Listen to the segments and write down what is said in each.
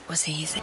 was easy.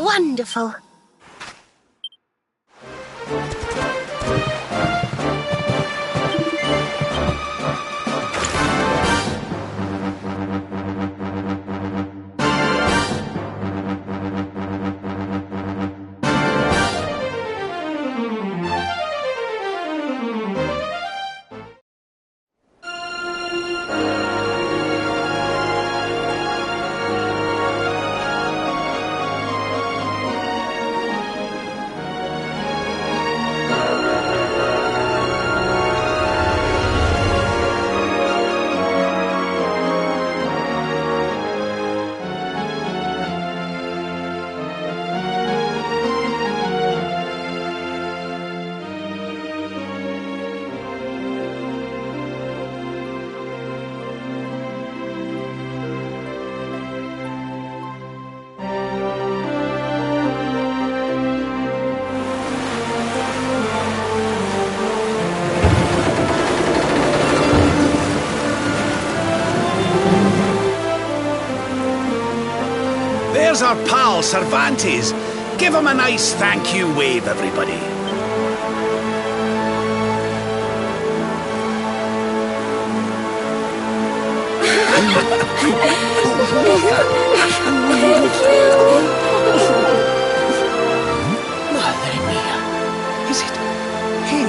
Wonderful. There's our pal, Cervantes. Give him a nice thank you wave, everybody. Madre mía. Is it him?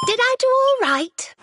Did I do all right?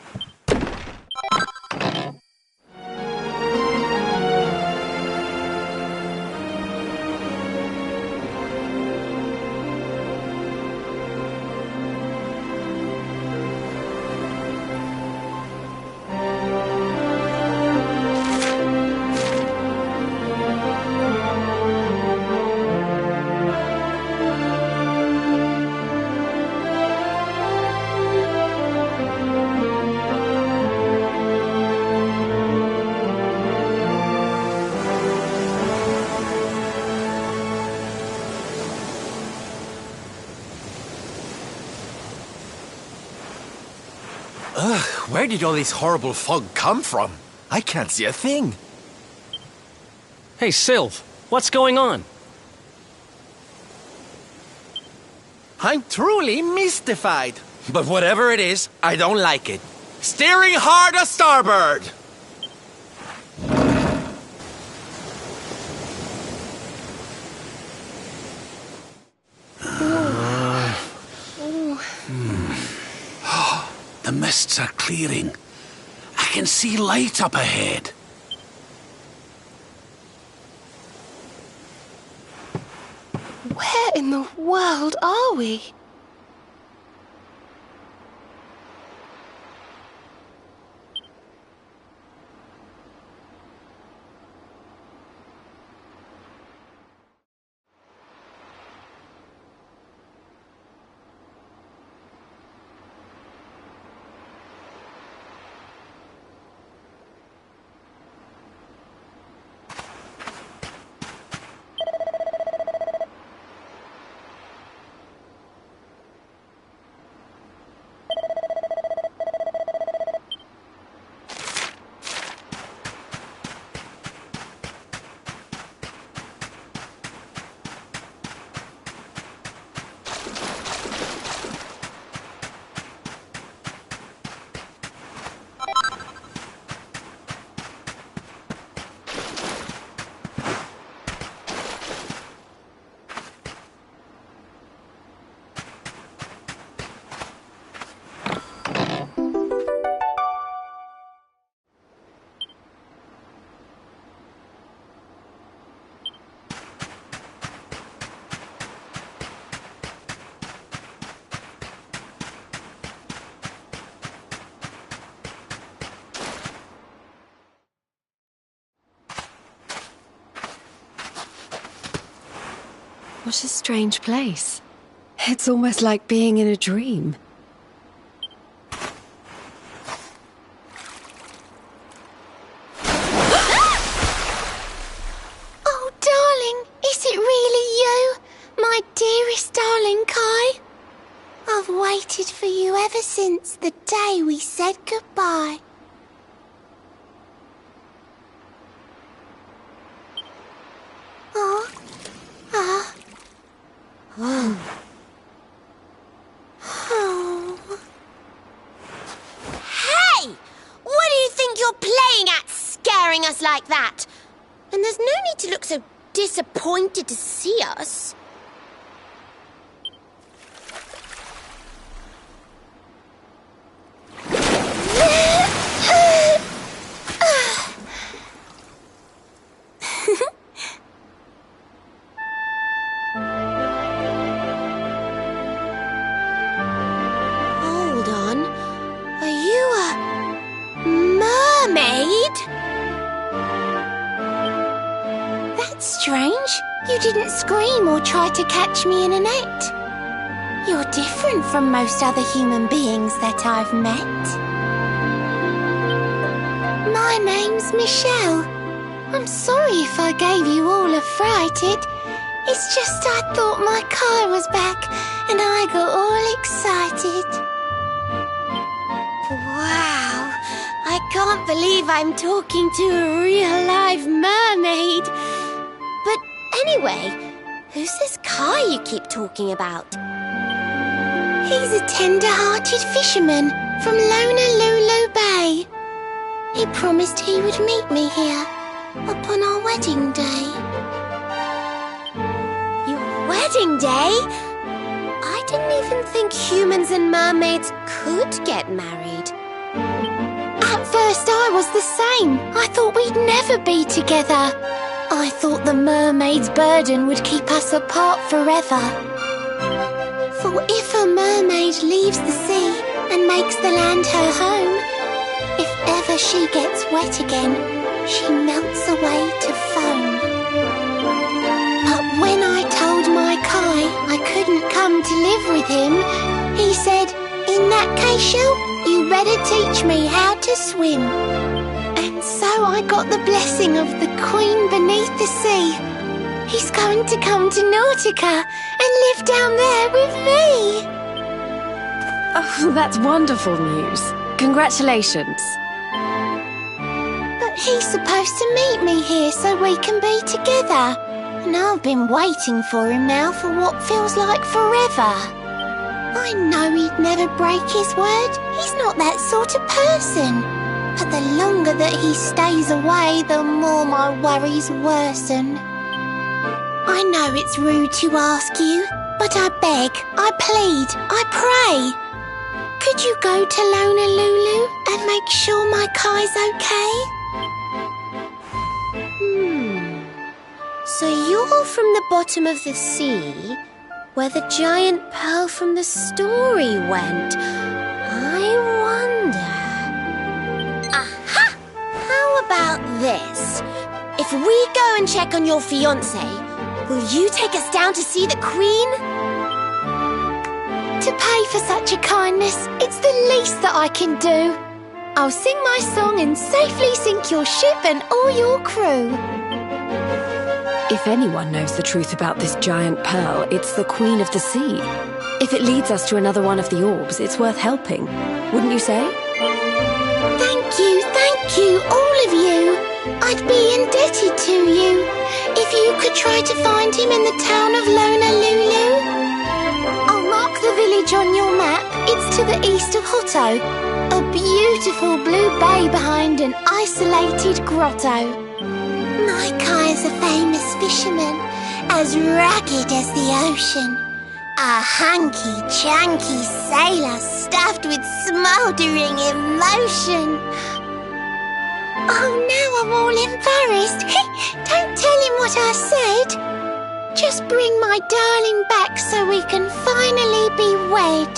Where did all this horrible fog come from? I can't see a thing. Hey, Sylv, what's going on? I'm truly mystified. But whatever it is, I don't like it. Steering hard a starboard! The mists are clearing. I can see light up ahead. Where in the world are we? What a strange place. It's almost like being in a dream. Oh, darling, is it really you? My dearest darling Kai? I've waited for you ever since the day we said goodbye. Oh. Hey! What do you think you're playing at, scaring us like that? And there's no need to look so disappointed to see us. Hold on. Are you a mermaid? That's strange. You didn't scream or try to catch me in a net. You're different from most other human beings that I've met. My name's Michelle. I'm sorry if I gave you all a fright. It's just I thought my car was back and I got all excited. Wow, I can't believe I'm talking to a real live mermaid. But anyway, who's this Kai you keep talking about? He's a tender-hearted fisherman from Honolulu Bay. He promised he would meet me here upon our wedding day. Your wedding day? I didn't even think humans and mermaids could get married. At first I was the same. I thought we'd never be together. I thought the mermaid's burden would keep us apart forever. For if a mermaid leaves the sea and makes the land her home, if ever she gets wet again, she melts away to foam. But when I told my Kai I couldn't come to live with him, he said, "In that case, Shell, you better teach me how to swim." And so I got the blessing of the Queen beneath the sea. He's going to come to Nautica and live down there with me. Oh, that's wonderful news. Congratulations. But he's supposed to meet me here so we can be together. And I've been waiting for him now for what feels like forever. I know he'd never break his word. He's not that sort of person. But the longer that he stays away, the more my worries worsen. I know it's rude to ask you, but I beg, I plead, I pray. Could you go to Honolulu and make sure my Kai's okay? So you're from the bottom of the sea, where the giant pearl from the story went. I wonder... Aha! How about this? If we go and check on your fiancé, will you take us down to see the Queen? To pay for such a kindness, it's the least that I can do. I'll sing my song and safely sink your ship and all your crew. If anyone knows the truth about this giant pearl, it's the Queen of the Sea. If it leads us to another one of the orbs, it's worth helping. Wouldn't you say? Thank you, all of you. I'd be indebted to you. If you could try to find him in the town of Honolulu. I'll mark the village on your map. It's to the east of Hutto. A beautiful blue bay behind an isolated grotto. My Kai is a famous fisherman, as rugged as the ocean. A hanky-chanky sailor stuffed with smouldering emotion. Oh, now I'm all embarrassed. Don't tell him what I said. Just bring my darling back so we can finally be wed.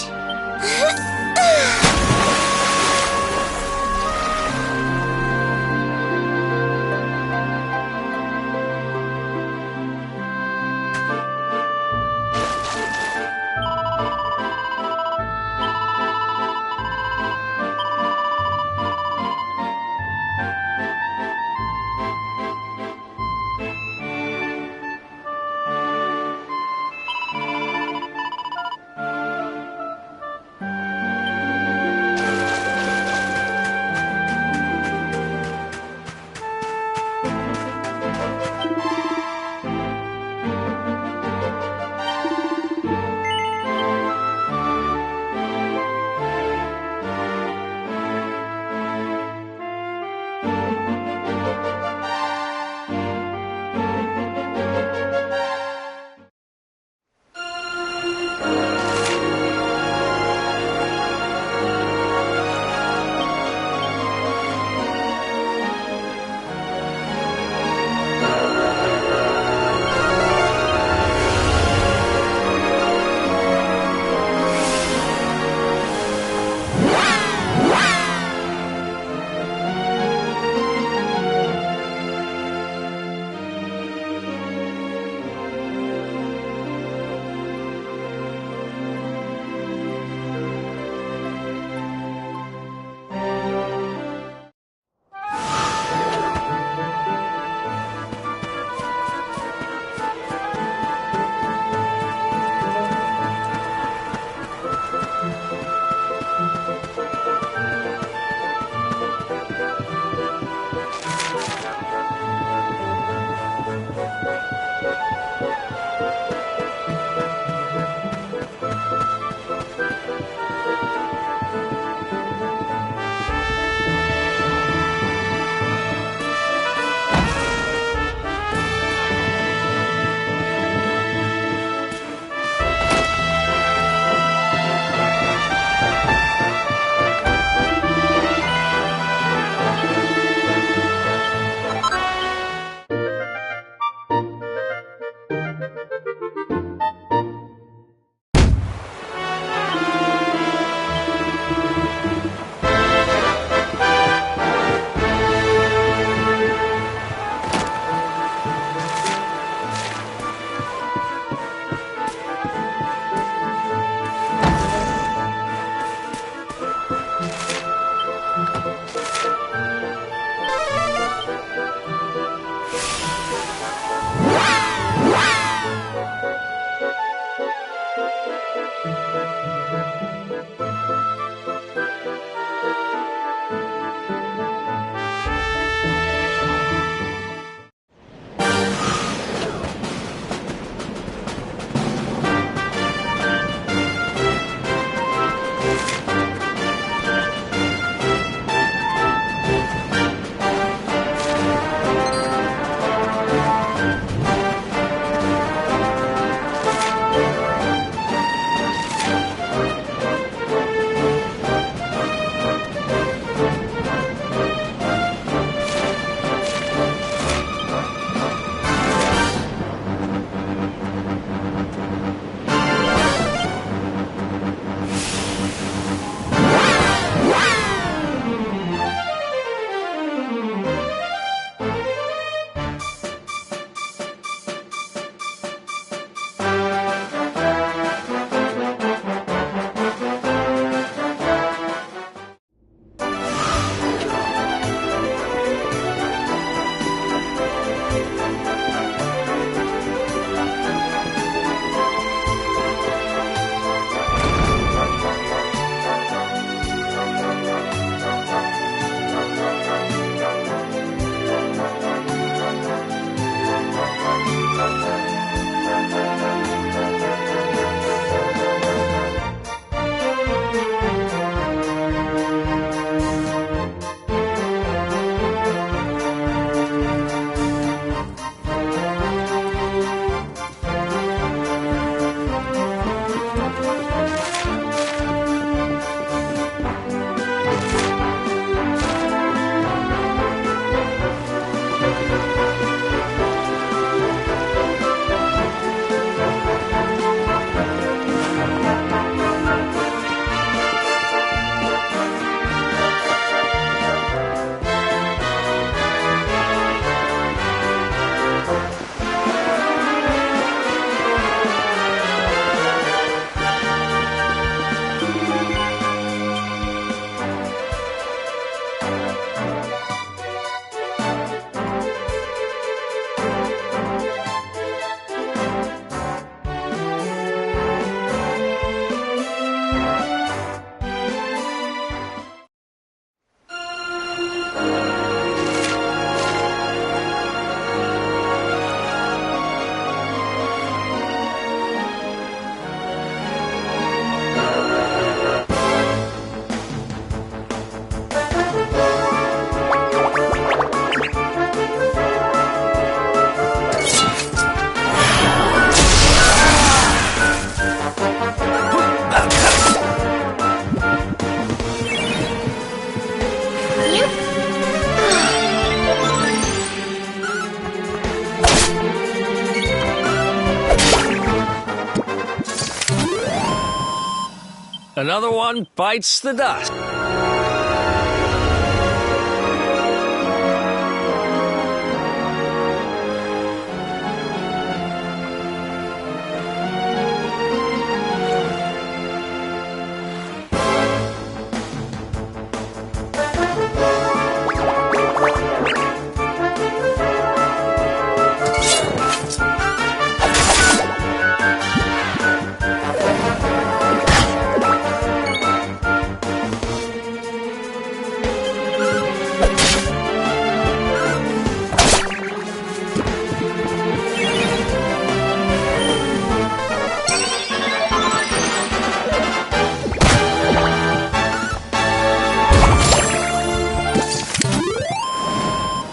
Another one bites the dust.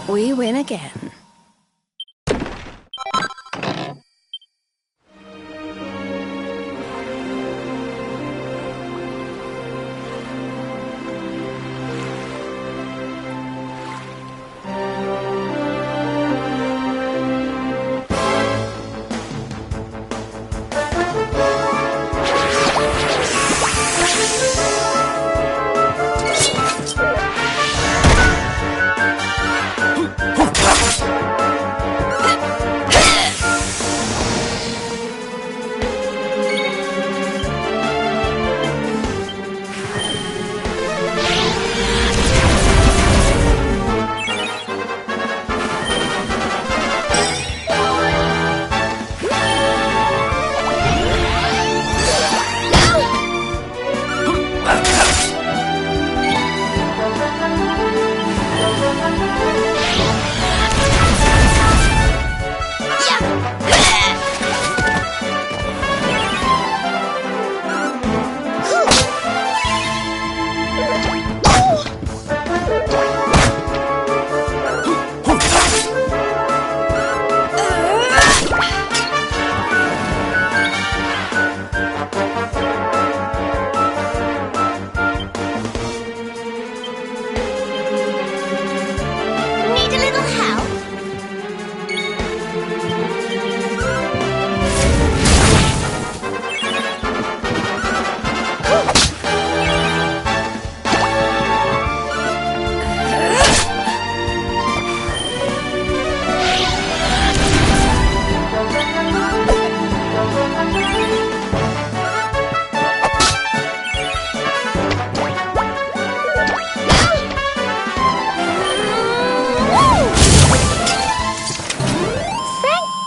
We win again.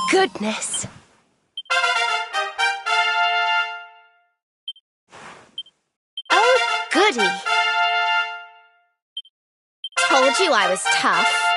Goodness. Oh, goody. Told you I was tough.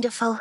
wonderful.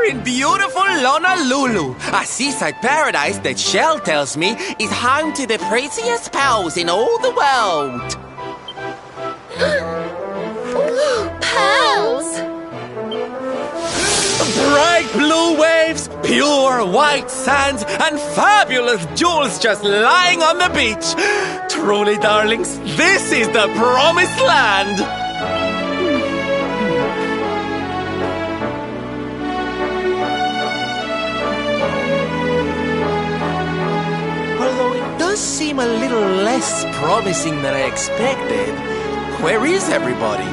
in beautiful Honolulu, a seaside paradise that Shell tells me is home to the prettiest pearls in all the world. Pearls! Bright blue waves, pure white sands, and fabulous jewels just lying on the beach. Truly, darlings, this is the promised land. Although it does seem a little less promising than I expected, where is everybody?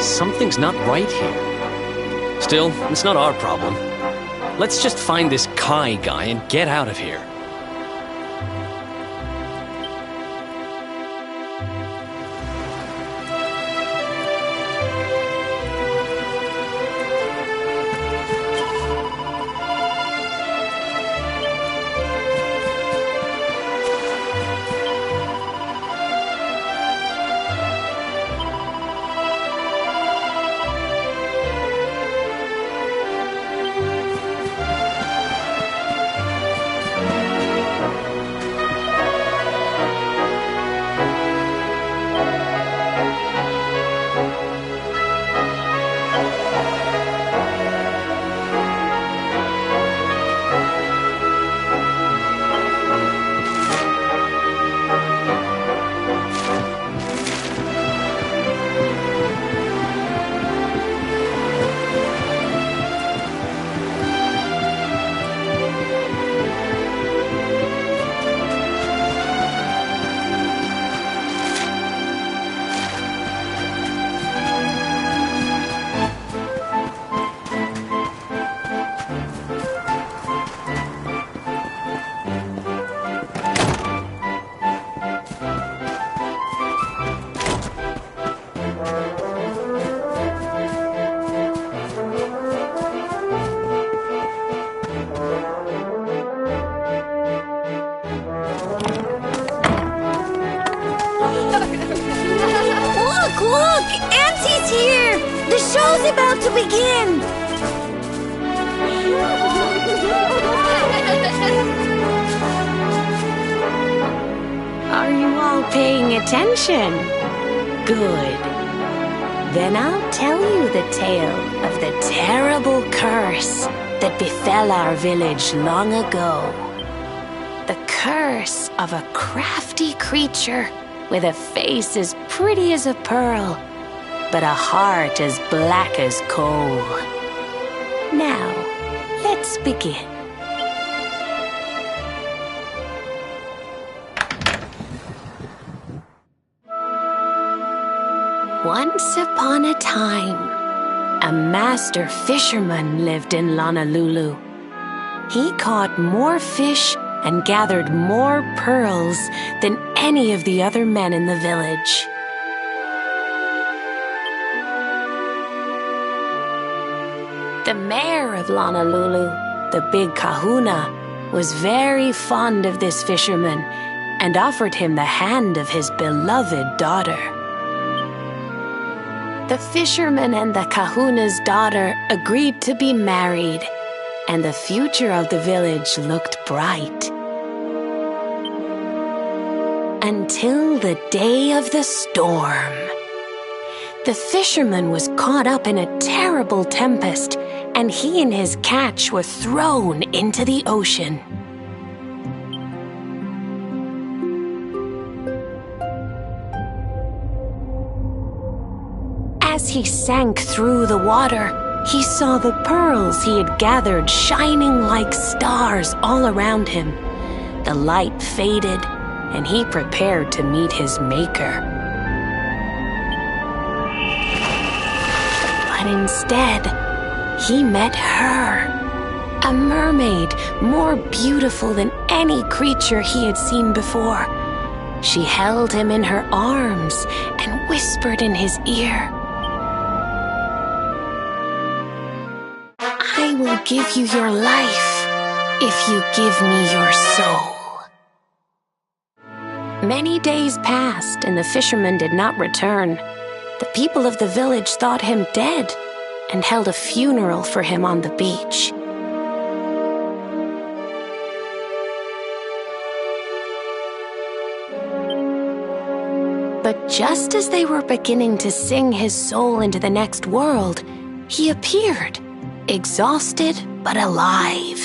Something's not right here. Still, it's not our problem. Let's just find this Kai guy and get out of here. Look! Auntie's here! The show's about to begin! Are you all paying attention? Good. Then I'll tell you the tale of the terrible curse that befell our village long ago. The curse of a crafty creature with a face as pretty as a pearl, but a heart as black as coal. Now, let's begin. Once upon a time, a master fisherman lived in Honolulu. He caught more fish and gathered more pearls than any of the other men in the village. The mayor of Honolulu, the big kahuna, was very fond of this fisherman and offered him the hand of his beloved daughter. The fisherman and the kahuna's daughter agreed to be married, and the future of the village looked bright. Until the day of the storm. The fisherman was caught up in a terrible tempest, and he and his catch were thrown into the ocean. As he sank through the water, he saw the pearls he had gathered shining like stars all around him. The light faded, and he prepared to meet his maker. But instead, he met her, a mermaid more beautiful than any creature he had seen before. She held him in her arms and whispered in his ear, "I will give you your life if you give me your soul." Many days passed, and the fisherman did not return. The people of the village thought him dead and held a funeral for him on the beach. But just as they were beginning to sing his soul into the next world, he appeared, exhausted but alive.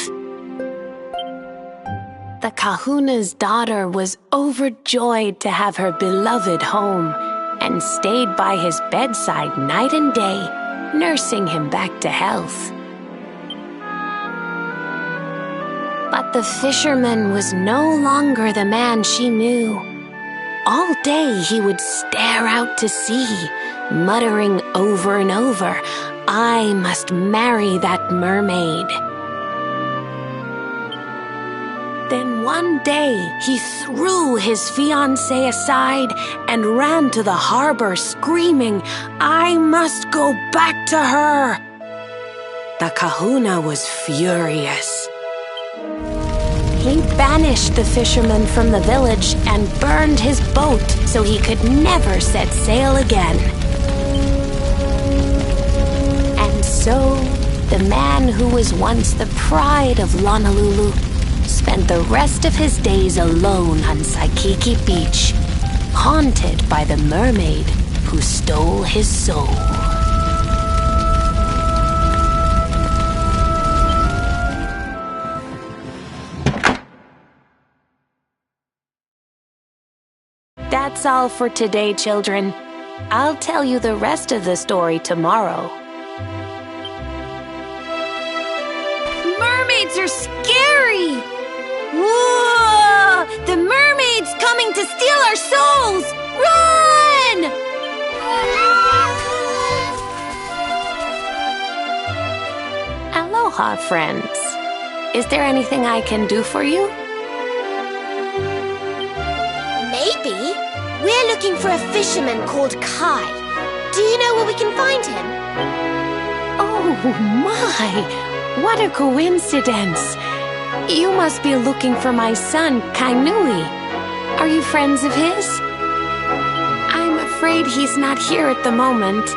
The kahuna's daughter was overjoyed to have her beloved home and stayed by his bedside night and day, nursing him back to health. But the fisherman was no longer the man she knew. All day he would stare out to sea, muttering over and over, "I must marry that mermaid." Then one day, he threw his fiancée aside and ran to the harbor screaming, "I must go back to her!" The kahuna was furious. He banished the fisherman from the village and burned his boat so he could never set sail again. And so, the man who was once the pride of Honolulu spent the rest of his days alone on Saikiki Beach, haunted by the mermaid who stole his soul. That's all for today, children. I'll tell you the rest of the story tomorrow. Mermaids are scary! Whoa! The mermaid's coming to steal our souls! Run! Aloha, friends. Is there anything I can do for you? Maybe. We're looking for a fisherman called Kai. Do you know where we can find him? Oh my! What a coincidence! You must be looking for my son, Kainui. Are you friends of his? I'm afraid afraid he's not here at the moment.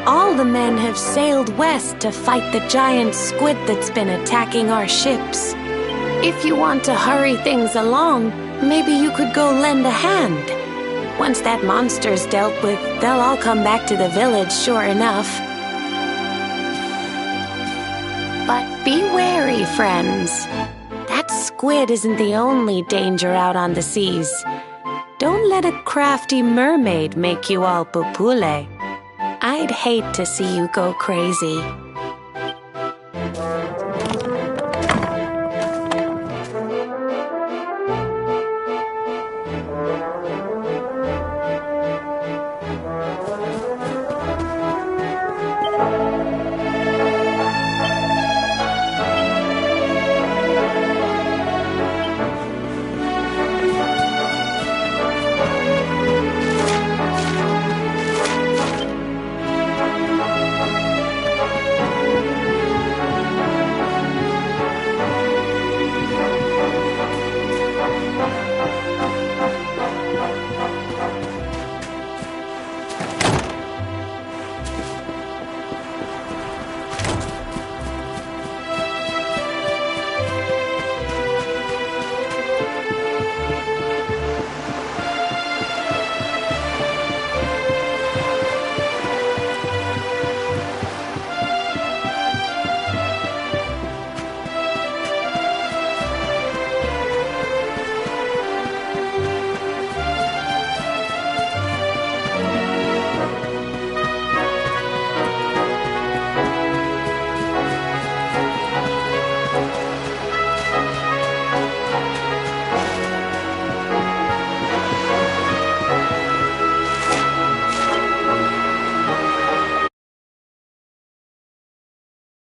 All the men have sailed west to fight the giant squid that's been attacking our ships. If you want to hurry things along, maybe you could go lend a hand. Once that monster's dealt with, they'll all come back to the village, sure enough. But be wary, friends. That squid isn't the only danger out on the seas. Don't let a crafty mermaid make you all pupule. I'd hate to see you go crazy.